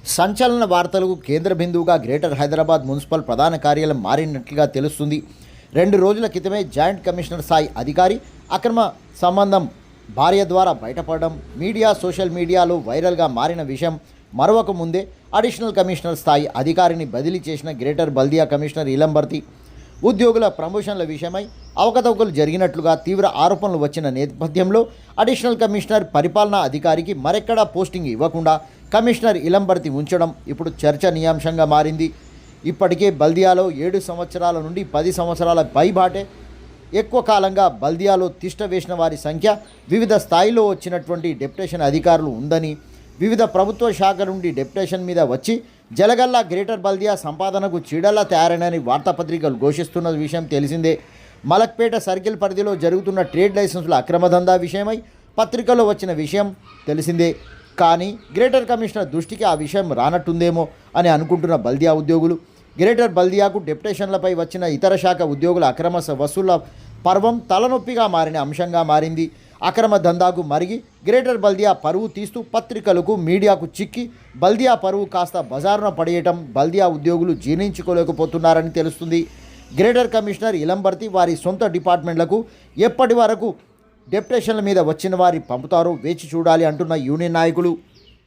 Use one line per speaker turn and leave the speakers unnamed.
సంచలన వార్తలకు కేంద్ర బిందువుగా గ్రేటర్ హైదరాబాద్ మున్సిపల్ ప్రధాన కార్యాలయం మారినట్లుగా తెలుస్తుంది. 2 రోజుల క్రితమే జాయింట్ కమిషనర్ స్థాయి అధికారి అక్రమ సంబంధం భార్య ద్వారా బయటపడడం సోషల్ మీడియాలో వైరల్గా మారిన విషయం మరొక ముందే అడిషనల్ కమిషనర్ స్థాయి అధికారిని బదిలీ చేసిన గ్రేటర్ బల్దియా కమిషనర్ ఇలంబర్తి ఉద్యోగుల ప్రమోషన్ల విషయమై అవకతవకలు జరిగినట్లుగా తీవ్ర ఆరోపణలు వచ్చిన నేపథ్యంలో అడిషనల్ కమిషనర్ పరిపాలనా అధికారికి మరెక్కడా పోస్టింగ్ ఇవ్వకుండా కమిషనర్ ఇలంబర్తి ఉంచడం ఇప్పుడు చర్చనీయాంశంగా మారింది. ఇప్పటికే బల్దియాలో 7 సంవత్సరాల నుండి 10 సంవత్సరాల పైబాటే ఎక్కువ కాలంగా బల్దియాలో తిష్ట వేసిన వారి సంఖ్య వివిధ స్థాయిలో వచ్చినటువంటి డెప్యుటేషన్ అధికారులు ఉందని, వివిధ ప్రభుత్వ శాఖ నుండి డెప్యుటేషన్ మీద వచ్చి జలగల్లా గ్రేటర్ బల్దియా సంపాదనకు చీడల్లా తయారైనని వార్తాపత్రికలు ఘోషిస్తున్న విషయం తెలిసిందే. మలక్పేట సర్కిల్ పరిధిలో జరుగుతున్న ట్రేడ్ లైసెన్సుల అక్రమ దందా విషయమై పత్రికల్లో వచ్చిన విషయం తెలిసిందే. కానీ గ్రేటర్ కమిషనర్ దృష్టికి ఆ విషయం రానట్టుందేమో అని అనుకుంటున్న బల్దియా ఉద్యోగులు, గ్రేటర్ బల్దియాకు డెప్యుటేషన్లపై వచ్చిన ఇతర శాఖ ఉద్యోగుల అక్రమ వసూళ్ల పర్వం తలనొప్పిగా మారిన అంశంగా మారింది. అక్రమ దందాకు మరిగి గ్రేటర్ బల్దియా పరువు తీస్తూ పత్రికలకు మీడియాకు చిక్కి బల్దియా పరువు కాస్త బజారున పడేయటం బల్దియా ఉద్యోగులు జీర్ణించుకోలేకపోతున్నారని తెలుస్తుంది. గ్రేటర్ కమిషనర్ ఇలంబర్తి వారి సొంత డిపార్ట్మెంట్లకు ఎప్పటి వరకు డెప్యుటేషన్ల మీద వచ్చిన వారి పంపుతారో వేచి చూడాలి అంటున్న యూనియన్ నాయకులు.